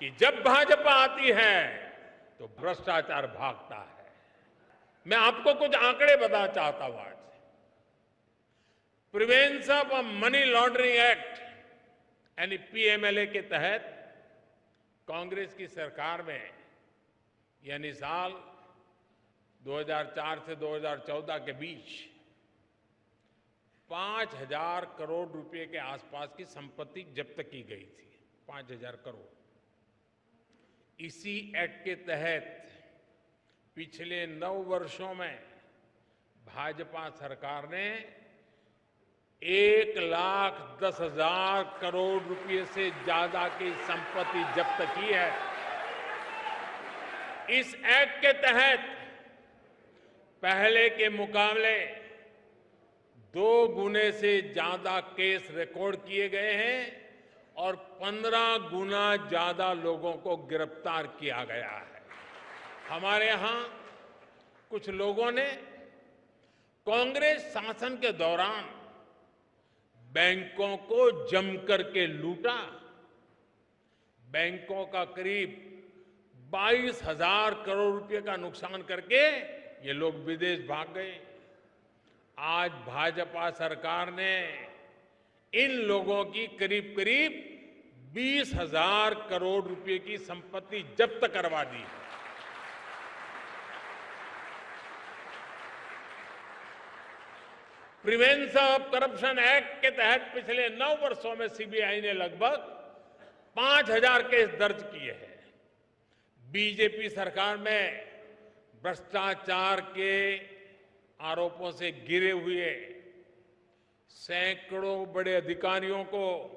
कि जब भाजपा आती है तो भ्रष्टाचार भागता है। मैं आपको कुछ आंकड़े बताना चाहता हूं आज। Prevention of money laundering act यानी पीएमएलए के तहत कांग्रेस की सरकार में यानी साल 2004 से 2014 के बीच 5,000 करोड़ रुपए के आसपास की संपत्ति जब्त की गई थी। 5,000 करोड़। इसी एक्ट के तहत पिछले 9 वर्षों में भाजपा सरकार ने 1,10,000 करोड़ रुपए से ज्यादा की संपत्ति जब्त की है। इस एक्ट के तहत पहले के मुकाबले 2 गुने से ज्यादा केस रिकॉर्ड किए गए हैं और 15 गुना ज्यादा लोगों को गिरफ्तार किया गया है। हमारे यहां कुछ लोगों ने कांग्रेस शासन के दौरान बैंकों को जमकर के लूटा। बैंकों का करीब 22,000 करोड़ रुपए का नुकसान करके ये लोग विदेश भाग गए। आज भाजपा सरकार ने इन लोगों की करीब करीब 20,000 करोड़ रुपए की संपत्ति जब्त करवा दी है। प्रिवेंशन ऑफ करप्शन एक्ट के तहत पिछले 9 वर्षों में सीबीआई ने लगभग 5,000 केस दर्ज किए हैं। बीजेपी सरकार में भ्रष्टाचार के आरोपों से घिरे हुए सैकड़ों बड़े अधिकारियों को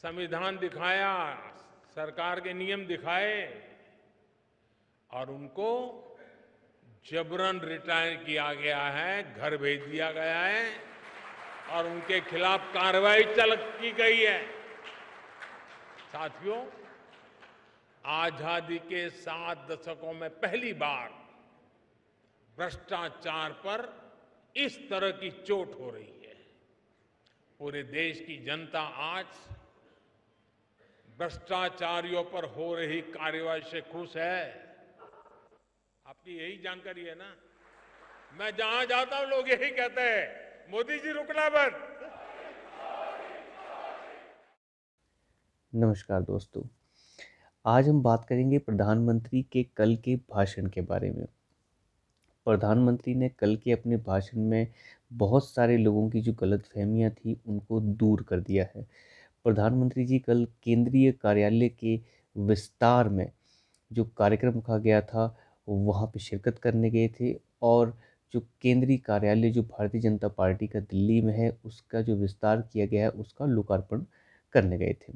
संविधान दिखाया, सरकार के नियम दिखाए और उनको जबरन रिटायर किया गया है, घर भेज दिया गया है और उनके खिलाफ कार्रवाई की गई है। साथियों, आजादी के 7 दशकों में पहली बार भ्रष्टाचार पर इस तरह की चोट हो रही है। पूरे देश की जनता आज भ्रष्टाचारियों पर हो रही कार्रवाई से खुश है। आपकी यही जानकारी है ना? मैं जहां जाता हूं लोग यही कहते हैं, मोदी जी रुकना मत। नमस्कार दोस्तों, आज हम बात करेंगे प्रधानमंत्री के कल के भाषण के बारे में। प्रधानमंत्री ने कल के अपने भाषण में बहुत सारे लोगों की जो गलतफहमियां थी उनको दूर कर दिया है। प्रधानमंत्री जी कल केंद्रीय कार्यालय के विस्तार में जो कार्यक्रम रखा गया था वहाँ पे शिरकत करने गए थे और जो केंद्रीय कार्यालय जो भारतीय जनता पार्टी का दिल्ली में है उसका जो विस्तार किया गया है उसका लोकार्पण करने गए थे।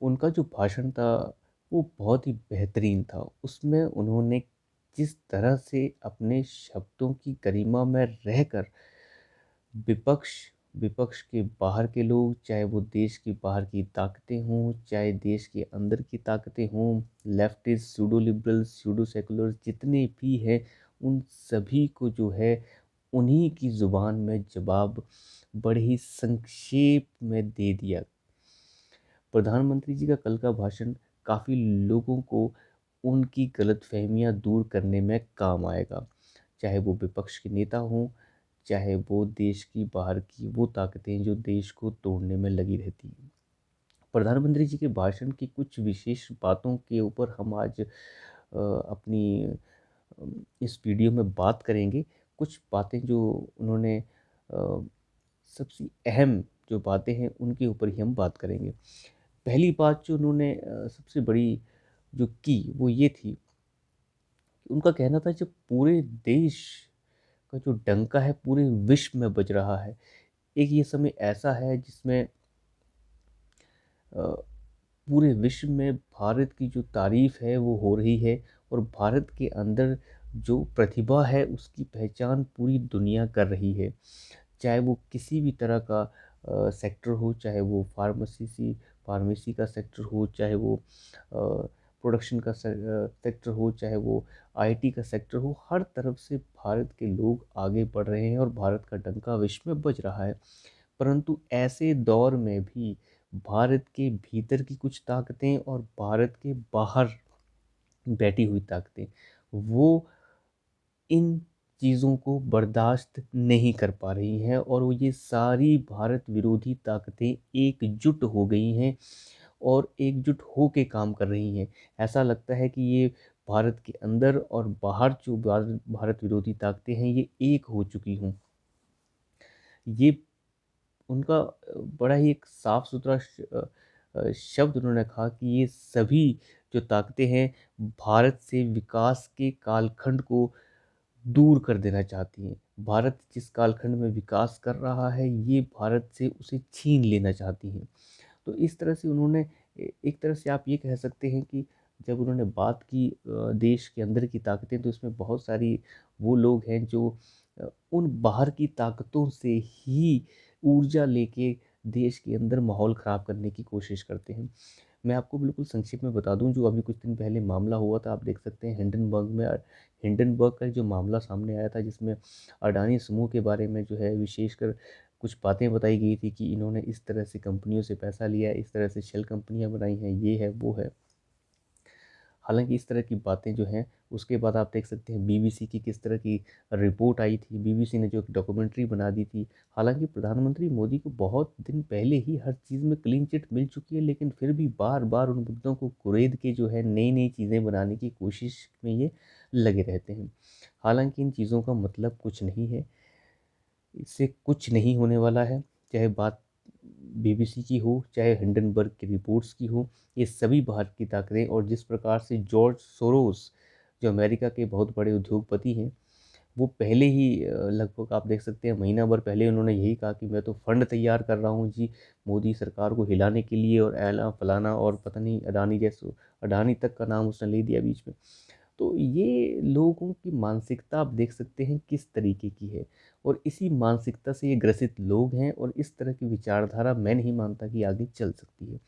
उनका जो भाषण था वो बहुत ही बेहतरीन था। उसमें उन्होंने जिस तरह से अपने शब्दों की गरिमा में रहकर विपक्ष विपक्ष के बाहर के लोग, चाहे वो देश की बाहर की ताकतें हों, चाहे देश के अंदर की ताकतें हों, leftist, pseudo liberals, pseudo seculars जितने भी हैं, उन सभी को जो है उन्हीं की ज़ुबान में जवाब बड़े ही संक्षेप में दे दिया। प्रधानमंत्री जी का कल का भाषण काफ़ी लोगों को उनकी गलतफहमियां दूर करने में काम आएगा, चाहे वो विपक्ष के नेता हों, चाहे वो देश की बाहर की वो ताकतें जो देश को तोड़ने में लगी रहती हैं। प्रधानमंत्री जी के भाषण की कुछ विशेष बातों के ऊपर हम आज अपनी इस वीडियो में बात करेंगे। कुछ बातें जो उन्होंने सबसे अहम जो बातें हैं उनके ऊपर ही हम बात करेंगे। पहली बात जो उन्होंने सबसे बड़ी जो की वो ये थी कि उनका कहना था जब पूरे देश का जो डंका है पूरे विश्व में बज रहा है, एक ये समय ऐसा है जिसमें पूरे विश्व में भारत की जो तारीफ है वो हो रही है और भारत के अंदर जो प्रतिभा है उसकी पहचान पूरी दुनिया कर रही है। चाहे वो किसी भी तरह का सेक्टर हो, चाहे वो फार्मेसी का सेक्टर हो, चाहे वो प्रोडक्शन का सेक्टर हो, चाहे वो आईटी का सेक्टर हो, हर तरफ से भारत के लोग आगे बढ़ रहे हैं और भारत का डंका विश्व में बज रहा है। परंतु ऐसे दौर में भी भारत के भीतर की कुछ ताकतें और भारत के बाहर बैठी हुई ताकतें, वो इन चीज़ों को बर्दाश्त नहीं कर पा रही हैं और वो ये सारी भारत विरोधी ताकतें एकजुट हो गई हैं और एकजुट हो के काम कर रही हैं। ऐसा लगता है कि ये भारत के अंदर और बाहर जो भारत विरोधी ताकतें हैं, ये एक हो चुकी हों। ये उनका बड़ा ही एक साफ-सुथरा शब्द उन्होंने कहा कि ये सभी जो ताकतें हैं, भारत से विकास के कालखंड को दूर कर देना चाहती हैं। भारत जिस कालखंड में विकास कर रहा है, ये भारत से उसे छीन लेना चाहती हैं। तो इस तरह से उन्होंने एक तरह से आप ये कह सकते हैं कि जब उन्होंने बात की देश के अंदर की ताकतें, तो इसमें बहुत सारी वो लोग हैं जो उन बाहर की ताकतों से ही ऊर्जा लेके देश के अंदर माहौल ख़राब करने की कोशिश करते हैं। मैं आपको बिल्कुल संक्षिप्त में बता दूं, जो अभी कुछ दिन पहले मामला हुआ था, आप देख सकते हैं हिंडनबर्ग में। हिंडनबर्ग का जो मामला सामने आया था, जिसमें अडानी समूह के बारे में जो है विशेषकर कुछ बातें बताई गई थी कि इन्होंने इस तरह से कंपनियों से पैसा लिया है, इस तरह से शेल कंपनियां बनाई हैं, ये है वो है। हालांकि इस तरह की बातें जो हैं, उसके बाद आप देख सकते हैं बीबीसी की किस तरह की रिपोर्ट आई थी। बीबीसी ने जो एक डॉक्यूमेंट्री बना दी थी। हालांकि प्रधानमंत्री मोदी को बहुत दिन पहले ही हर चीज़ में क्लीन चिट मिल चुकी है, लेकिन फिर भी बार बार उन मुद्दों को कुरेद के जो है नई नई चीज़ें बनाने की कोशिश में ये लगे रहते हैं। हालांकि इन चीज़ों का मतलब कुछ नहीं है, इससे कुछ नहीं होने वाला है। चाहे बात बीबीसी की हो, चाहे हिंडनबर्ग की रिपोर्ट्स की हो, ये सभी बाहर की ताकतें। और जिस प्रकार से जॉर्ज सोरोस, जो अमेरिका के बहुत बड़े उद्योगपति हैं, वो पहले ही लगभग आप देख सकते हैं महीना भर पहले उन्होंने यही कहा कि मैं तो फंड तैयार कर रहा हूँ जी, मोदी सरकार को हिलाने के लिए, और ऐला फलाना और पता नहीं अडानी जैसे, अडानी तक का नाम उसने ले दिया बीच में। तो ये लोगों की मानसिकता आप देख सकते हैं किस तरीके की है, और इसी मानसिकता से ये ग्रसित लोग हैं, और इस तरह की विचारधारा मैं नहीं मानता कि आगे चल सकती है।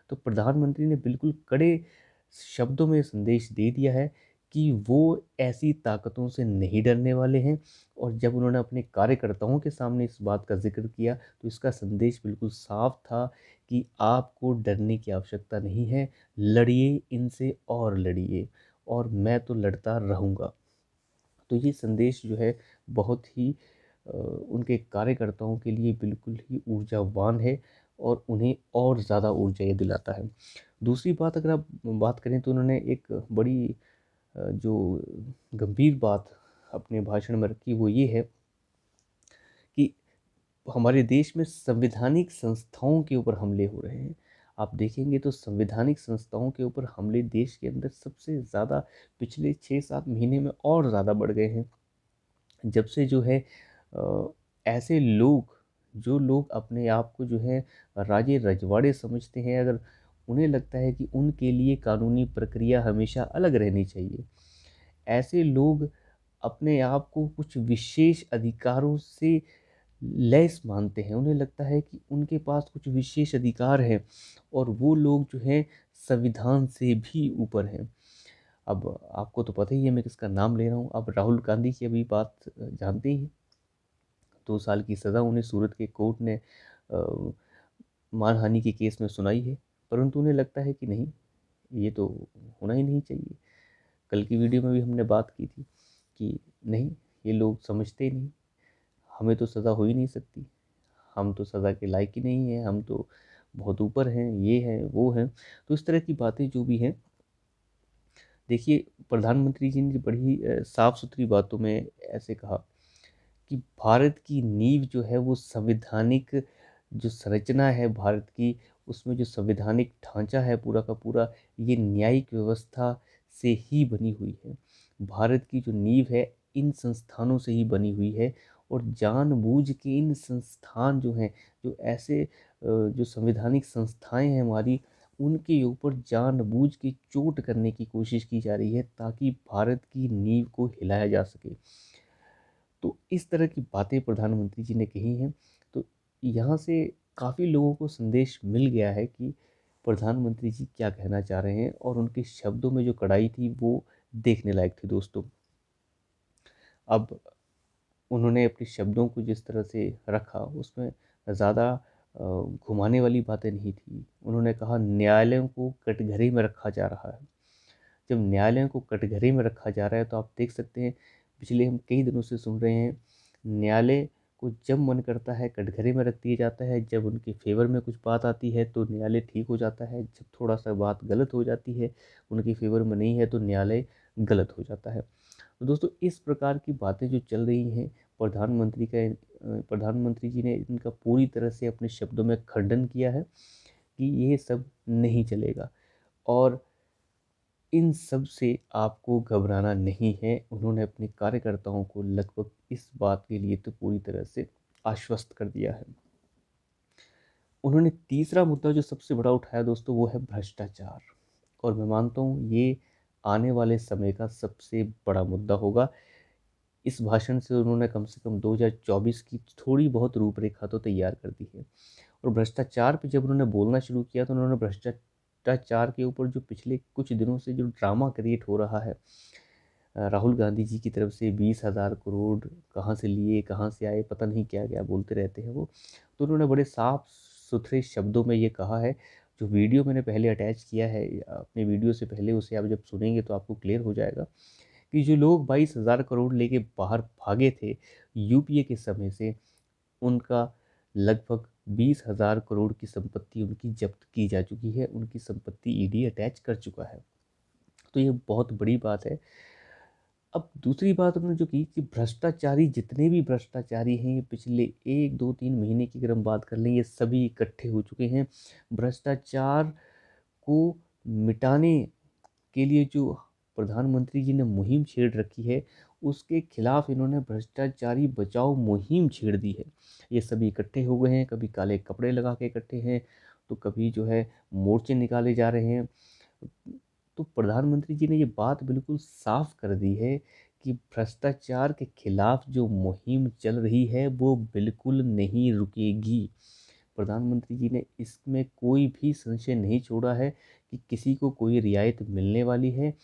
तो प्रधानमंत्री ने बिल्कुल कड़े शब्दों में संदेश दे दिया है कि वो ऐसी ताकतों से नहीं डरने वाले हैं। और जब उन्होंने अपने कार्यकर्ताओं के सामने इस बात का जिक्र किया, तो इसका संदेश बिल्कुल साफ था कि आपको डरने की आवश्यकता नहीं है, लड़िए इनसे और लड़िए, और मैं तो लड़ता रहूँगा। तो ये संदेश जो है बहुत ही उनके कार्यकर्ताओं के लिए बिल्कुल ही ऊर्जावान है, और उन्हें और ज़्यादा ऊर्जा ये दिलाता है। दूसरी बात अगर आप बात करें, तो उन्होंने एक बड़ी जो गंभीर बात अपने भाषण में रखी, वो ये है कि हमारे देश में संवैधानिक संस्थाओं के ऊपर हमले हो रहे हैं। आप देखेंगे तो संवैधानिक संस्थाओं के ऊपर हमले देश के अंदर सबसे ज़्यादा पिछले 6-7 महीने में और ज़्यादा बढ़ गए हैं। जब से जो है अ, ऐसे लोग, जो लोग अपने आप को जो है राजे रजवाड़े समझते हैं, अगर उन्हें लगता है कि उनके लिए कानूनी प्रक्रिया हमेशा अलग रहनी चाहिए, ऐसे लोग अपने आप को कुछ विशेष अधिकारों से लैस मानते हैं। उन्हें लगता है कि उनके पास कुछ विशेष अधिकार हैं, और वो लोग जो हैं संविधान से भी ऊपर हैं। अब आपको तो पता ही है मैं किसका नाम ले रहा हूँ। अब राहुल गांधी की अभी बात जानते ही हैं। 2 साल की सज़ा उन्हें सूरत के कोर्ट ने अ, मानहानि के केस में सुनाई है, परंतु उन्हें लगता है कि नहीं, ये तो होना ही नहीं चाहिए। कल की वीडियो में भी हमने बात की थी कि नहीं, ये लोग समझते ही नहीं, हमें तो सज़ा हो ही नहीं सकती, हम तो सज़ा के लायक ही नहीं हैं, हम तो बहुत ऊपर हैं, ये हैं, वो हैं। तो इस तरह की बातें जो भी हैं, देखिए प्रधानमंत्री जी ने बड़ी साफ-सुथरी बातों में ऐसे कहा कि भारत की नींव जो है वो संवैधानिक जो संरचना है भारत की, उसमें जो संवैधानिक ढांचा है पूरा का पूरा, ये न्यायिक व्यवस्था से ही बनी हुई है। भारत की जो नींव है इन संस्थानों से ही बनी हुई है, और जानबूझ के इन संस्थान जो हैं, जो ऐसे जो संवैधानिक संस्थाएं हैं हमारी, उनके ऊपर जानबूझ के चोट करने की कोशिश की जा रही है, ताकि भारत की नींव को हिलाया जा सके। तो इस तरह की बातें प्रधानमंत्री जी ने कही हैं। तो यहाँ से काफ़ी लोगों को संदेश मिल गया है कि प्रधानमंत्री जी क्या कहना चाह रहे हैं, और उनके शब्दों में जो कड़ाई थी वो देखने लायक थी दोस्तों। अब उन्होंने अपने शब्दों को जिस तरह से रखा, उसमें ज़्यादा घुमाने वाली बातें नहीं थी। उन्होंने कहा न्यायालयों को कटघरे में रखा जा रहा है। जब न्यायालयों को कटघरे में रखा जा रहा है तो आप देख सकते हैं, पिछले हम कई दिनों से सुन रहे हैं, न्यायालय को जब मन करता है कटघरे में रख दिया जाता है, जब उनके फेवर में कुछ बात आती है तो न्यायालय ठीक हो जाता है, जब थोड़ा सा बात गलत हो जाती है, उनके फेवर में नहीं है तो न्यायालय गलत हो जाता है। तो दोस्तों, इस प्रकार की बातें जो चल रही हैं, प्रधानमंत्री जी ने इनका पूरी तरह से अपने शब्दों में खंडन किया है कि ये सब नहीं चलेगा और इन सब से आपको घबराना नहीं है। उन्होंने अपने कार्यकर्ताओं को लगभग इस बात के लिए तो पूरी तरह से आश्वस्त कर दिया है। उन्होंने तीसरा मुद्दा जो सबसे बड़ा उठाया दोस्तों, वो है भ्रष्टाचार। और मैं मानता हूँ ये आने वाले समय का सबसे बड़ा मुद्दा होगा। इस भाषण से उन्होंने कम से कम 2024 की थोड़ी बहुत रूपरेखा तो तैयार कर दी है। और भ्रष्टाचार पे जब उन्होंने बोलना शुरू किया तो उन्होंने भ्रष्टाचार के ऊपर जो पिछले कुछ दिनों से जो ड्रामा क्रिएट हो रहा है, राहुल गांधी जी की तरफ से 20,000 करोड़ कहाँ से लिए, कहाँ से आए, पता नहीं क्या क्या बोलते रहते हैं वो। तो उन्होंने बड़े साफ सुथरे शब्दों में ये कहा है। जो वीडियो मैंने पहले अटैच किया है अपने वीडियो से पहले, उसे आप जब सुनेंगे तो आपको क्लियर हो जाएगा कि जो लोग 22,000 करोड़ लेके बाहर भागे थे यूपीए के समय से, उनका लगभग 20,000 करोड़ की संपत्ति उनकी जब्त की जा चुकी है। उनकी संपत्ति ईडी अटैच कर चुका है। तो ये बहुत बड़ी बात है। अब दूसरी बात उन्होंने जो की कि भ्रष्टाचारी, जितने भी भ्रष्टाचारी हैं, ये पिछले 1, 2, 3 महीने की अगर हम बात कर लें, ये सभी इकट्ठे हो चुके हैं। भ्रष्टाचार को मिटाने के लिए जो प्रधानमंत्री जी ने मुहिम छेड़ रखी है, उसके खिलाफ इन्होंने भ्रष्टाचारी बचाओ मुहिम छेड़ दी है। ये सभी इकट्ठे हो गए हैं, कभी काले कपड़े लगा के इकट्ठे हैं, तो कभी जो है मोर्चे निकाले जा रहे हैं। तो प्रधानमंत्री जी ने ये बात बिल्कुल साफ कर दी है कि भ्रष्टाचार के खिलाफ जो मुहिम चल रही है वो बिल्कुल नहीं रुकेगी। प्रधानमंत्री जी ने इसमें कोई भी संशय नहीं छोड़ा है कि किसी को कोई रियायत मिलने वाली है।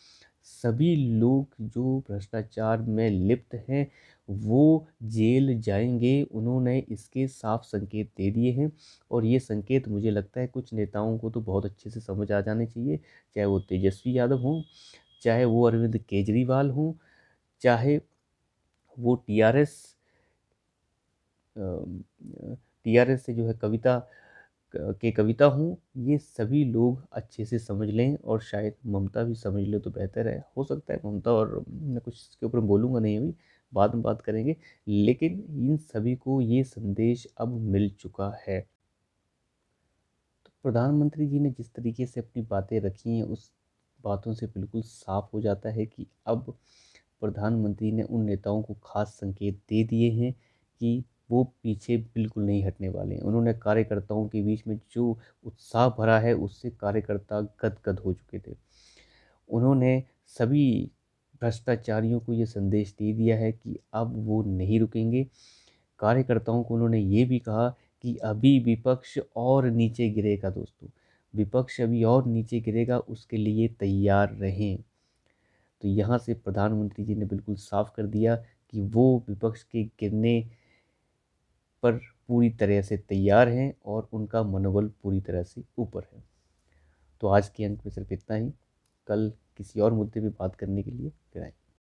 सभी लोग जो भ्रष्टाचार में लिप्त हैं वो जेल जाएंगे। उन्होंने इसके साफ संकेत दे दिए हैं और ये संकेत मुझे लगता है कुछ नेताओं को तो बहुत अच्छे से समझ आ जाने चाहिए, चाहे वो तेजस्वी यादव हों, चाहे वो अरविंद केजरीवाल हों, चाहे वो टीआरएस से जो है कविता हूँ। ये सभी लोग अच्छे से समझ लें और शायद ममता भी समझ ले तो बेहतर है। हो सकता है ममता, और मैं कुछ इसके ऊपर बोलूँगा नहीं अभी, बाद में बात करेंगे। लेकिन इन सभी को ये संदेश अब मिल चुका है। तो प्रधानमंत्री जी ने जिस तरीके से अपनी बातें रखी हैं, उस बातों से बिल्कुल साफ हो जाता है कि अब प्रधानमंत्री ने उन नेताओं को खास संकेत दे दिए हैं कि वो पीछे बिल्कुल नहीं हटने वाले हैं। उन्होंने कार्यकर्ताओं के बीच में जो उत्साह भरा है, उससे कार्यकर्ता गदगद हो चुके थे। उन्होंने सभी भ्रष्टाचारियों को ये संदेश दे दिया है कि अब वो नहीं रुकेंगे। कार्यकर्ताओं को उन्होंने ये भी कहा कि अभी विपक्ष और नीचे गिरेगा दोस्तों, विपक्ष अभी और नीचे गिरेगा, उसके लिए तैयार रहें। तो यहाँ से प्रधानमंत्री जी ने बिल्कुल साफ कर दिया कि वो विपक्ष के गिरने पर पूरी तरह से तैयार हैं और उनका मनोबल पूरी तरह से ऊपर है। तो आज के अंक में सिर्फ इतना ही। कल किसी और मुद्दे पे बात करने के लिए